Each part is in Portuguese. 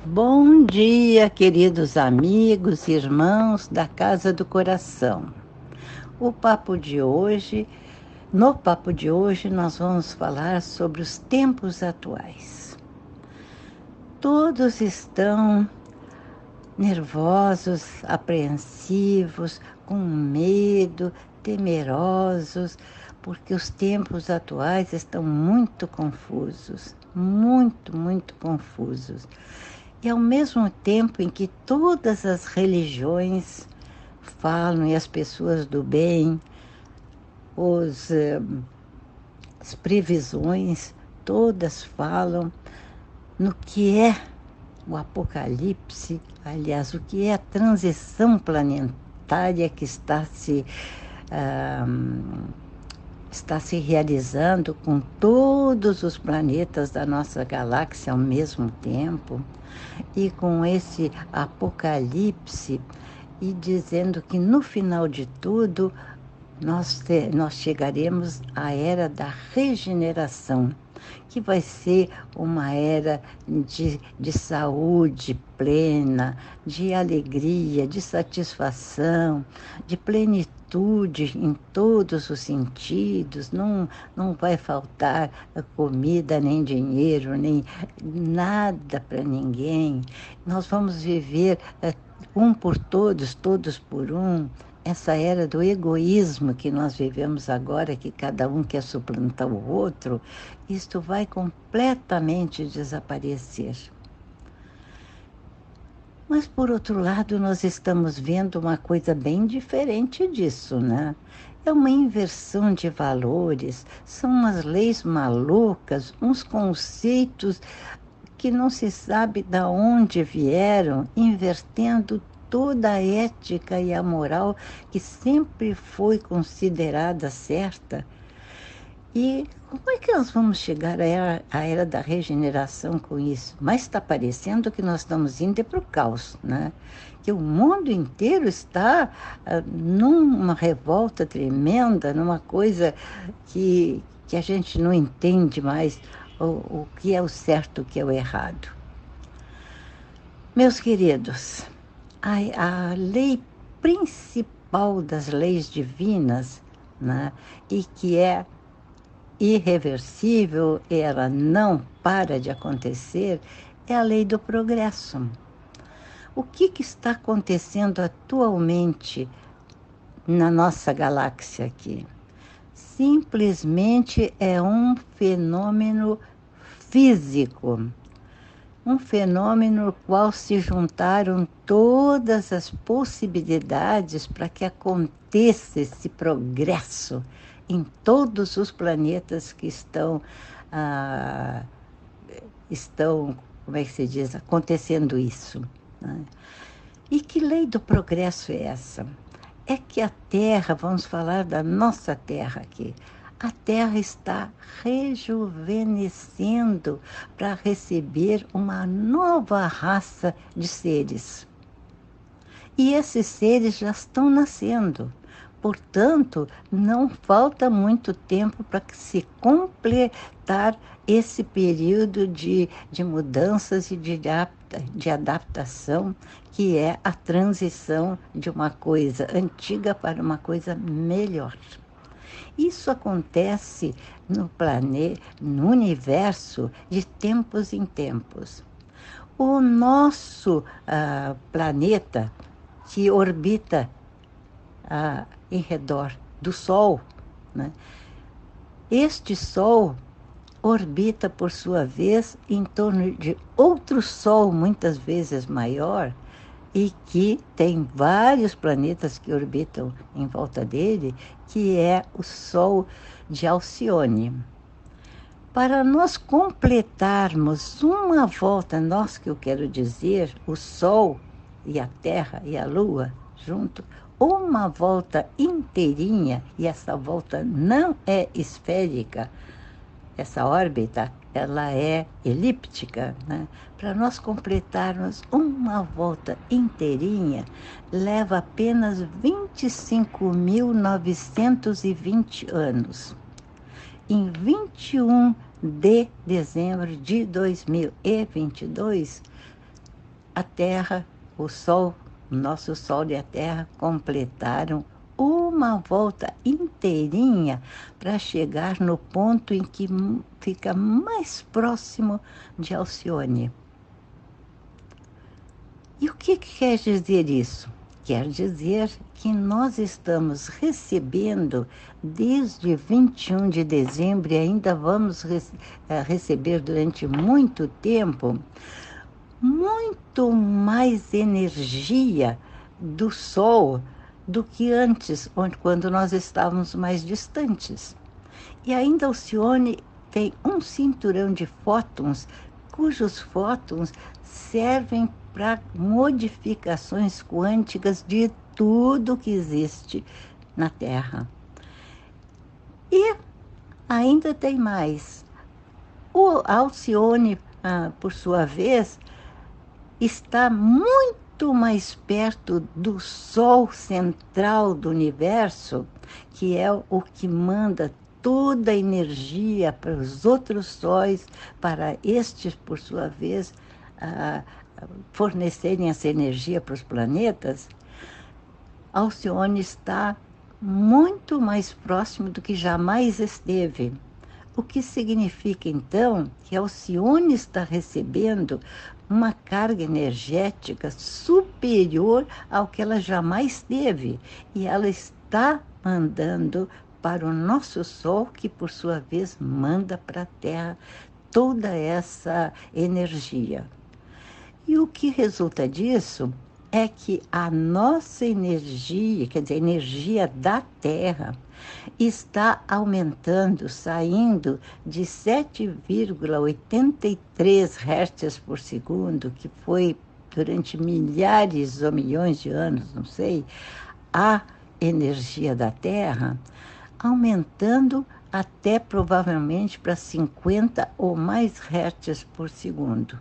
Bom dia, queridos amigos, irmãos da Casa do Coração. O papo de hoje, no papo de hoje, nós vamos falar sobre os tempos atuais. Todos estão nervosos, apreensivos, com medo, temerosos, porque os tempos atuais estão muito confusos, muito confusos. E ao mesmo tempo em que todas as religiões falam e as pessoas do bem, os, as previsões, todas falam no que é o apocalipse, aliás, o que é a transição planetária que está se realizando com todos os planetas da nossa galáxia ao mesmo tempo, e com esse apocalipse, e dizendo que no final de tudo nós chegaremos à era da regeneração, que vai ser uma era de saúde plena, de alegria, de satisfação, de plenitude em todos os sentidos. Não vai faltar comida, nem dinheiro, nem nada para ninguém. Nós vamos viver um por todos, todos por um. Essa era do egoísmo que nós vivemos agora, que cada um quer suplantar o outro, isto vai completamente desaparecer. Mas, por outro lado, nós estamos vendo uma coisa bem diferente disso, né? É uma inversão de valores, são umas leis malucas, uns conceitos que não se sabe de onde vieram, invertendo toda a ética e a moral que sempre foi considerada certa. E como é que nós vamos chegar à era da regeneração com isso? Mas está parecendo que nós estamos indo para o caos, né? Que o mundo inteiro está numa revolta tremenda, numa coisa que a gente não entende mais o que é o certo, o que é o errado. Meus queridos, a lei principal das leis divinas, né, e que é irreversível, ela não para de acontecer, é a lei do progresso. O que está acontecendo atualmente na nossa galáxia aqui? Simplesmente é um fenômeno físico, um fenômeno no qual se juntaram todas as possibilidades para que aconteça esse progresso em todos os planetas que estão, como é que se diz, acontecendo isso, né? E que lei do progresso é essa? É que a Terra, vamos falar da nossa Terra aqui, a Terra está rejuvenescendo para receber uma nova raça de seres. E esses seres já estão nascendo. Portanto, não falta muito tempo para se completar esse período de mudanças e de adaptação, que é a transição de uma coisa antiga para uma coisa melhor. Isso acontece no planeta, no universo, de tempos em tempos. O nosso planeta, que orbita em redor do Sol, né? Este Sol orbita, por sua vez, em torno de outro Sol, muitas vezes maior, e que tem vários planetas que orbitam em volta dele, que é o Sol de Alcione. Para nós completarmos uma volta, nós que eu quero dizer, o Sol e a Terra e a Lua junto, uma volta inteirinha, e essa volta não é esférica, essa órbita, ela é elíptica, né? Para nós completarmos uma volta inteirinha, leva apenas 25.920 anos. Em 21 de dezembro de 2022, a Terra, o Sol, nosso Sol e a Terra completaram uma volta inteirinha para chegar no ponto em que fica mais próximo de Alcione. E o que quer dizer isso? Quer dizer que nós estamos recebendo, desde 21 de dezembro, e ainda vamos receber durante muito tempo, muito mais energia do Sol do que antes, quando nós estávamos mais distantes. E ainda Alcione tem um cinturão de fótons, cujos fótons servem para modificações quânticas de tudo que existe na Terra. E ainda tem mais. O Alcione, por sua vez, está muito mais perto do Sol central do universo, que é o que manda toda a energia para os outros sóis, para estes, por sua vez, fornecerem essa energia para os planetas. Alcione está muito mais próximo do que jamais esteve. O que significa, então, que Alcione está recebendo uma carga energética superior ao que ela jamais teve. E ela está mandando para o nosso Sol, que, por sua vez, manda para a Terra toda essa energia. E o que resulta disso é que a nossa energia, quer dizer, a energia da Terra, está aumentando, saindo de 7,83 Hz por segundo, que foi durante milhares ou milhões de anos, não sei, a energia da Terra, aumentando até provavelmente para 50 ou mais Hz por segundo.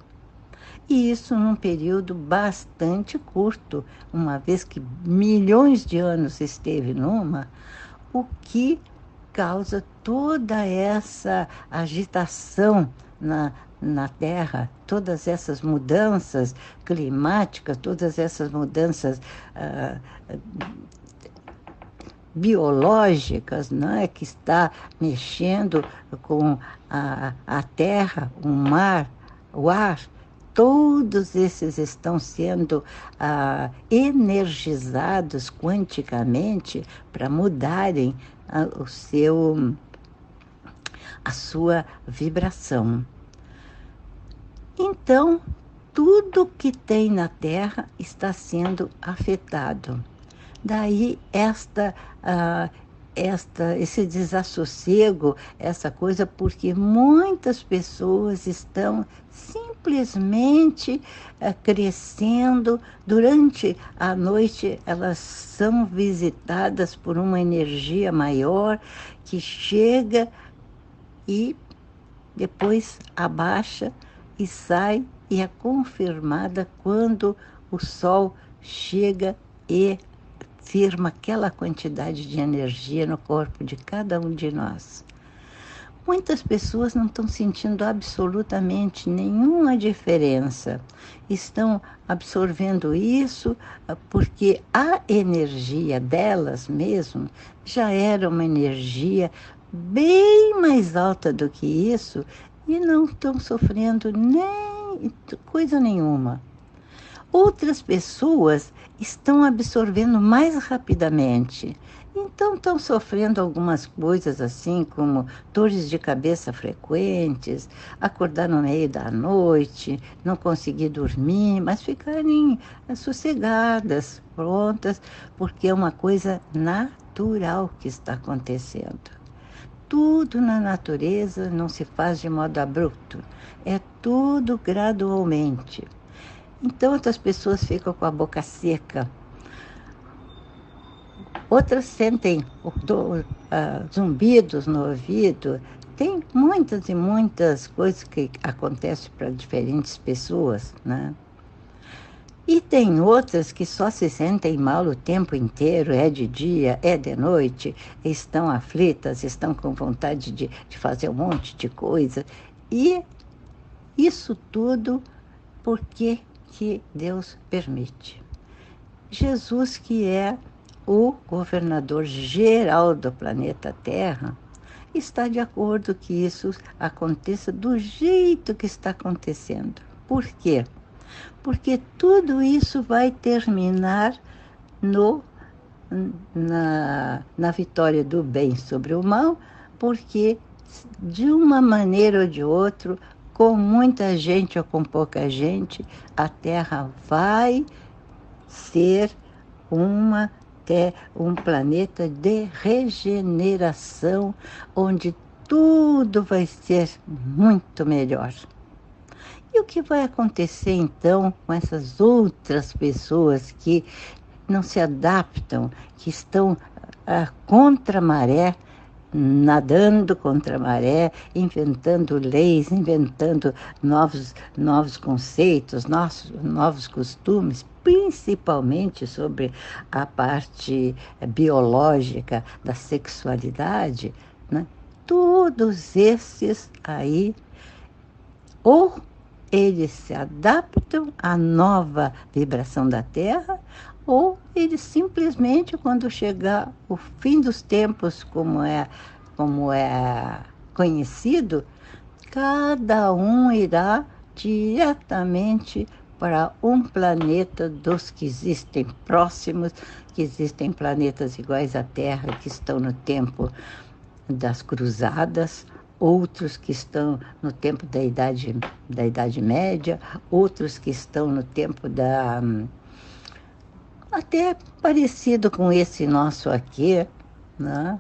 E isso num período bastante curto, uma vez que milhões de anos esteve numa, o que causa toda essa agitação na Terra, todas essas mudanças climáticas, todas essas mudanças biológicas, né, que está mexendo com a terra, o mar, o ar. Todos esses estão sendo energizados quanticamente para mudarem a sua vibração. Então, tudo que tem na Terra está sendo afetado. Daí esse desassossego, essa coisa, porque muitas pessoas estão simplesmente crescendo. Durante a noite, elas são visitadas por uma energia maior que chega e depois abaixa e sai, e é confirmada quando o Sol chega e firma aquela quantidade de energia no corpo de cada um de nós. Muitas pessoas não estão sentindo absolutamente nenhuma diferença. Estão absorvendo isso porque a energia delas mesmo já era uma energia bem mais alta do que isso e não estão sofrendo nem coisa nenhuma. Outras pessoas estão absorvendo mais rapidamente. Então estão sofrendo algumas coisas assim, como dores de cabeça frequentes, acordar no meio da noite, não conseguir dormir, mas ficarem sossegadas, prontas, porque é uma coisa natural que está acontecendo. Tudo na natureza não se faz de modo abrupto, é tudo gradualmente. Então, outras pessoas ficam com a boca seca. Outras sentem zumbidos no ouvido. Tem muitas e muitas coisas que acontecem para diferentes pessoas, né? E tem outras que só se sentem mal o tempo inteiro, é de dia, é de noite, estão aflitas, estão com vontade de fazer um monte de coisa. E isso tudo porque que Deus permite. Jesus, que é o governador geral do planeta Terra, está de acordo que isso aconteça do jeito que está acontecendo. Por quê? Porque tudo isso vai terminar na vitória do bem sobre o mal, porque de uma maneira ou de outra, com muita gente ou com pouca gente, a Terra vai ser um planeta de regeneração, onde tudo vai ser muito melhor. E o que vai acontecer então com essas outras pessoas que não se adaptam, que estão contra a maré, nadando contra a maré, inventando leis, inventando novos conceitos, novos costumes, principalmente sobre a parte biológica da sexualidade, né? Todos esses aí, ou eles se adaptam à nova vibração da Terra, ou eles simplesmente, quando chegar o fim dos tempos, como é conhecido, cada um irá diretamente para um planeta dos que existem próximos, que existem planetas iguais à Terra, que estão no tempo das cruzadas, outros que estão no tempo da Idade Média, outros que estão no tempo até parecido com esse nosso aqui, né?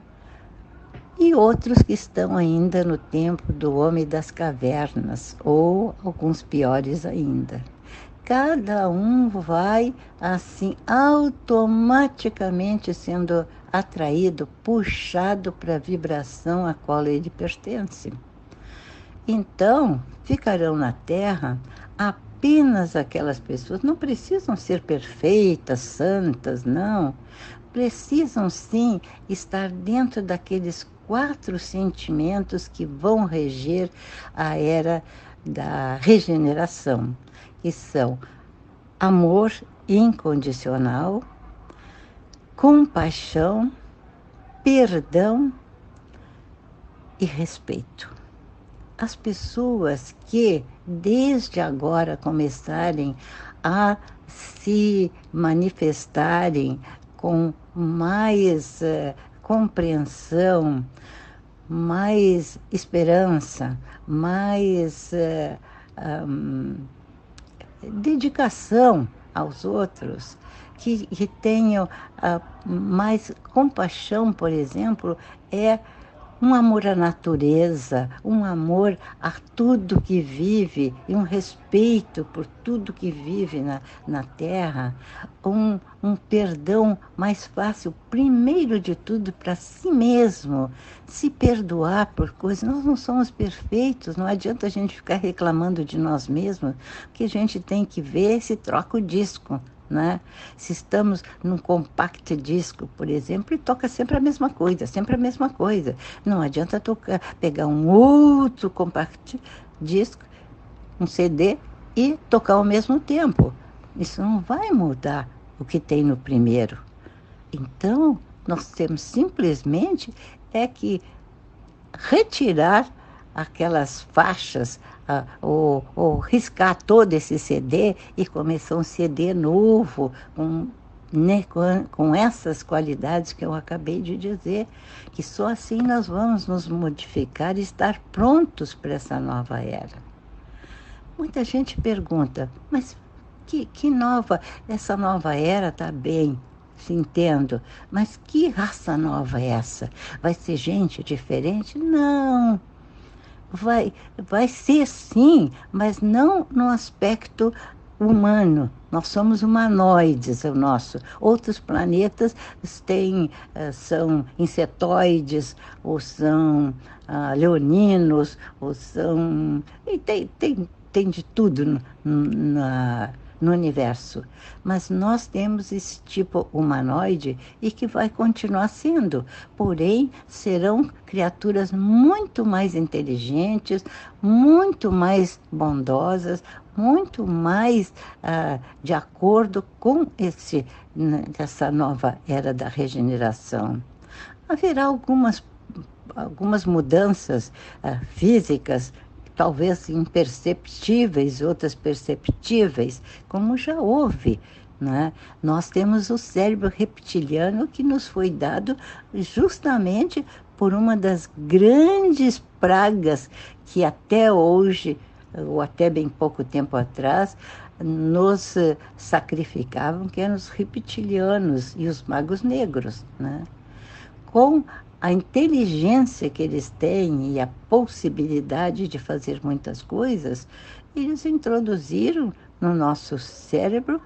E outros que estão ainda no tempo do homem das cavernas, ou alguns piores ainda. Cada um vai, assim, automaticamente sendo atraído, puxado para a vibração a qual ele pertence. Então, ficarão na Terra apenas aquelas pessoas, não precisam ser perfeitas, santas, não. Precisam, sim, estar dentro daqueles 4 sentimentos que vão reger a era da regeneração, que são amor incondicional, compaixão, perdão e respeito. As pessoas que desde agora começarem a se manifestarem com mais compreensão, mais esperança, mais dedicação aos outros, que tenham mais compaixão, por exemplo, é um amor à natureza, um amor a tudo que vive e um respeito por tudo que vive na Terra, um perdão mais fácil, primeiro de tudo, para si mesmo, se perdoar por coisas. Nós não somos perfeitos, não adianta a gente ficar reclamando de nós mesmos, o que a gente tem que ver se troca o disco. Né? Se estamos num compact disco, por exemplo, e toca sempre a mesma coisa. Não adianta pegar um outro compact disco, um CD, e tocar ao mesmo tempo. Isso não vai mudar o que tem no primeiro. Então, nós temos simplesmente que retirar aquelas faixas, ou riscar todo esse CD e começar um CD novo, com essas qualidades que eu acabei de dizer, que só assim nós vamos nos modificar e estar prontos para essa nova era. Muita gente pergunta, mas essa nova era está bem, se entendo, mas que raça nova é essa? Vai ser gente diferente? Não. Vai ser sim, mas não no aspecto humano. Nós somos humanoides, o nosso. Outros planetas são insetoides, ou são leoninos, ou são... E tem de tudo no universo. Mas nós temos esse tipo humanoide e que vai continuar sendo. Porém, serão criaturas muito mais inteligentes, muito mais bondosas, muito mais de acordo com essa nova era da regeneração. Haverá algumas mudanças físicas, talvez imperceptíveis, outras perceptíveis, como já houve. Né? Nós temos o cérebro reptiliano que nos foi dado justamente por uma das grandes pragas que até hoje, ou até bem pouco tempo atrás, nos sacrificavam, que eram os reptilianos e os magos negros. Né? Com a inteligência que eles têm e a possibilidade de fazer muitas coisas, eles introduziram no nosso cérebro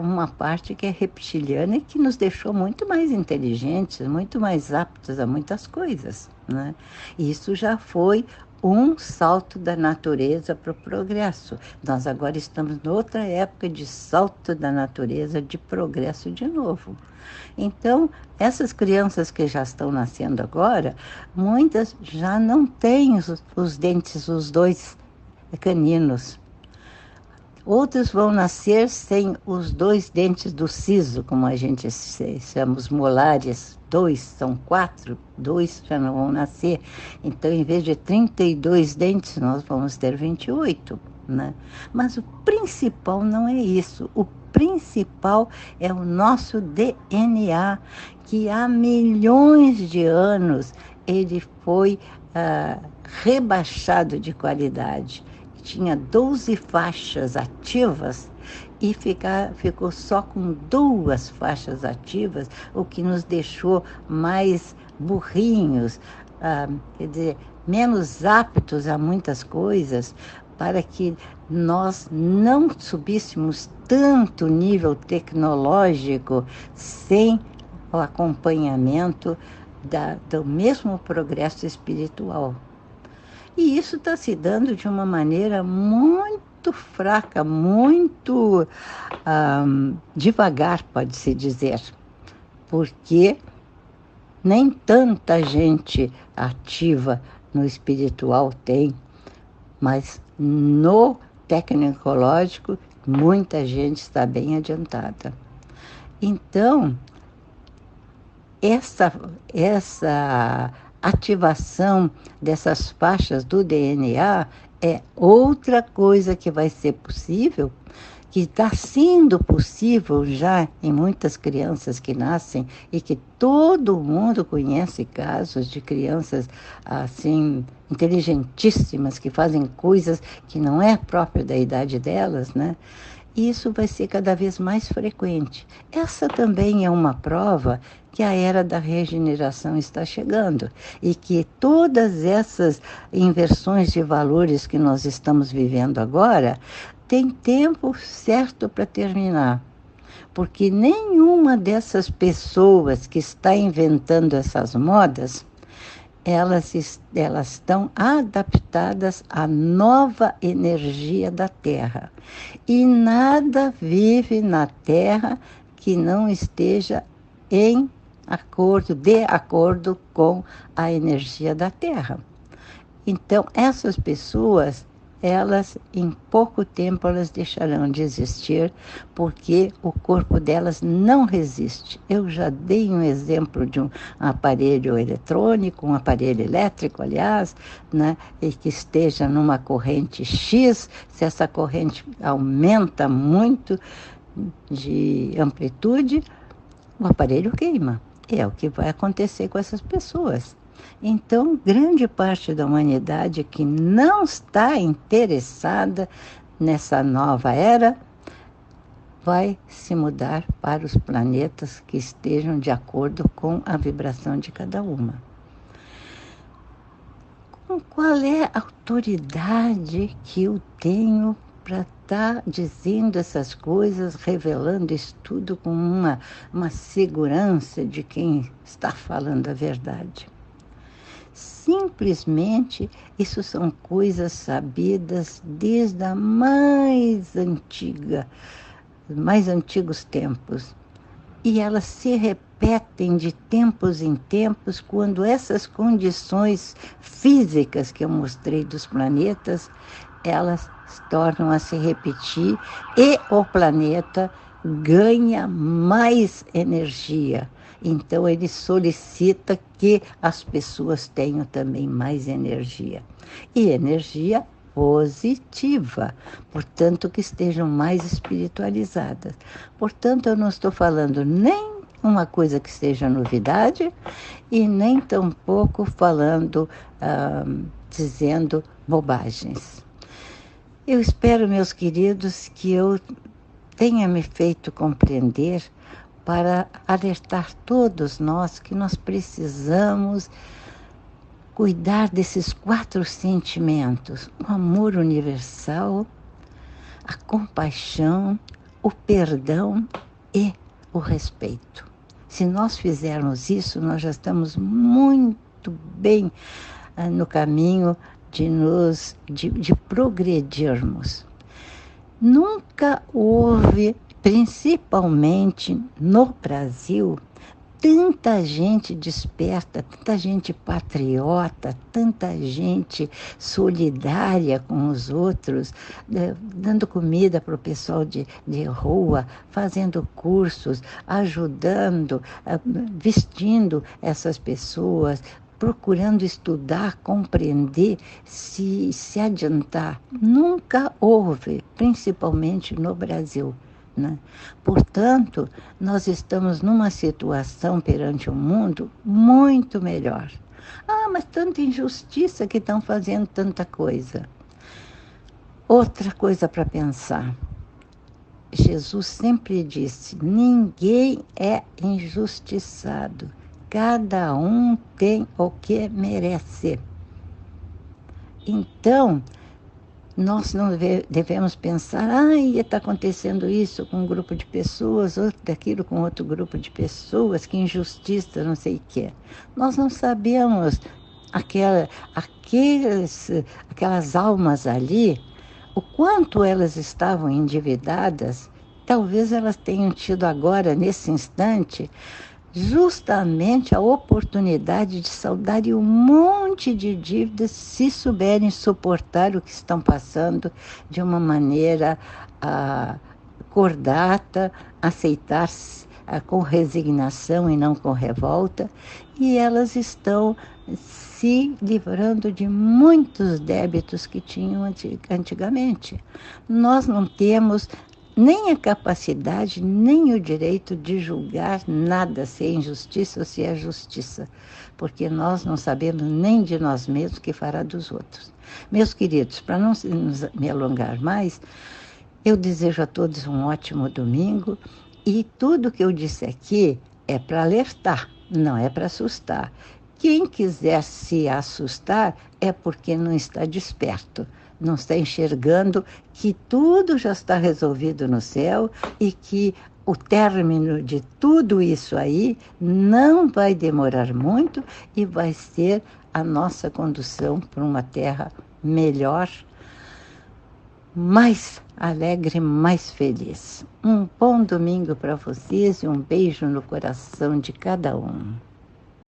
uma parte que é reptiliana e que nos deixou muito mais inteligentes, muito mais aptos a muitas coisas. Né? Isso já foi um salto da natureza para o progresso. Nós agora estamos noutra época de salto da natureza, de progresso de novo. Então, essas crianças que já estão nascendo agora, muitas já não têm os dentes, os dois caninos. Outros vão nascer sem os dois dentes do siso, como a gente chama, os molares. 2, são 4, 2 já não vão nascer. Então, em vez de 32 dentes, nós vamos ter 28. Né? Mas o principal não é isso. O principal é o nosso DNA, que há milhões de anos ele foi rebaixado de qualidade. Tinha 12 faixas ativas e ficou só com 2 faixas ativas, o que nos deixou mais burrinhos, quer dizer, menos aptos a muitas coisas, para que nós não subíssemos tanto nível tecnológico sem o acompanhamento do mesmo progresso espiritual. E isso está se dando de uma maneira muito fraca, muito devagar, pode-se dizer, porque nem tanta gente ativa no espiritual tem, mas no tecnológico muita gente está bem adiantada. Então, essa ativação dessas faixas do DNA é outra coisa que vai ser possível, que está sendo possível já em muitas crianças que nascem e que todo mundo conhece casos de crianças assim inteligentíssimas que fazem coisas que não é próprio da idade delas, né? E isso vai ser cada vez mais frequente. Essa também é uma prova que a era da regeneração está chegando e que todas essas inversões de valores que nós estamos vivendo agora tem tempo certo para terminar. Porque nenhuma dessas pessoas que está inventando essas modas, elas estão adaptadas à nova energia da Terra. E nada vive na Terra que não esteja de acordo com a energia da Terra. Então, essas pessoas, elas, em pouco tempo, elas deixarão de existir, porque o corpo delas não resiste. Eu já dei um exemplo de um aparelho eletrônico, um aparelho elétrico, aliás, né, e que esteja numa corrente X, se essa corrente aumenta muito de amplitude, o aparelho queima. É o que vai acontecer com essas pessoas. Então, grande parte da humanidade que não está interessada nessa nova era vai se mudar para os planetas que estejam de acordo com a vibração de cada uma. Qual é a autoridade que eu tenho para estar dizendo essas coisas, revelando isso tudo com uma segurança de quem está falando a verdade? Simplesmente, isso são coisas sabidas desde a mais antigos tempos. E elas se repetem de tempos em tempos quando essas condições físicas que eu mostrei dos planetas, elas tornam a se repetir e o planeta ganha mais energia. Então, ele solicita que as pessoas tenham também mais energia. E energia positiva, portanto, que estejam mais espiritualizadas. Portanto, eu não estou falando nem uma coisa que seja novidade e nem tampouco falando, dizendo bobagens. Eu espero, meus queridos, que eu tenha me feito compreender para alertar todos nós que nós precisamos cuidar desses 4 sentimentos: o amor universal, a compaixão, o perdão e o respeito. Se nós fizermos isso, nós já estamos muito bem no caminho de progredirmos. Nunca houve, principalmente no Brasil, tanta gente desperta, tanta gente patriota, tanta gente solidária com os outros, dando comida para o pessoal de rua, fazendo cursos, ajudando, vestindo essas pessoas, procurando estudar, compreender, se adiantar. Nunca houve, principalmente no Brasil. Né? Portanto, nós estamos numa situação perante o mundo muito melhor. Mas tanta injustiça que estão fazendo tanta coisa. Outra coisa para pensar. Jesus sempre disse: ninguém é injustiçado. Cada um tem o que merece. Então, nós não devemos pensar, está acontecendo isso com um grupo de pessoas, outro daquilo com outro grupo de pessoas, que injustiça, não sei o quê. Nós não sabemos aquelas almas ali, o quanto elas estavam endividadas. Talvez elas tenham tido agora, nesse instante, justamente a oportunidade de saldarem um monte de dívidas se souberem suportar o que estão passando de uma maneira cordata, aceitar com resignação e não com revolta, e elas estão se livrando de muitos débitos que tinham antigamente. Nós não temos nem a capacidade, nem o direito de julgar nada, se é injustiça ou se é justiça, porque nós não sabemos nem de nós mesmos o que fará dos outros. Meus queridos, para não me alongar mais, eu desejo a todos um ótimo domingo, e tudo que eu disse aqui é para alertar, não é para assustar. Quem quiser se assustar é porque não está desperto, não está enxergando que tudo já está resolvido no céu e que o término de tudo isso aí não vai demorar muito e vai ser a nossa condução para uma terra melhor, mais alegre, mais feliz. Um bom domingo para vocês e um beijo no coração de cada um.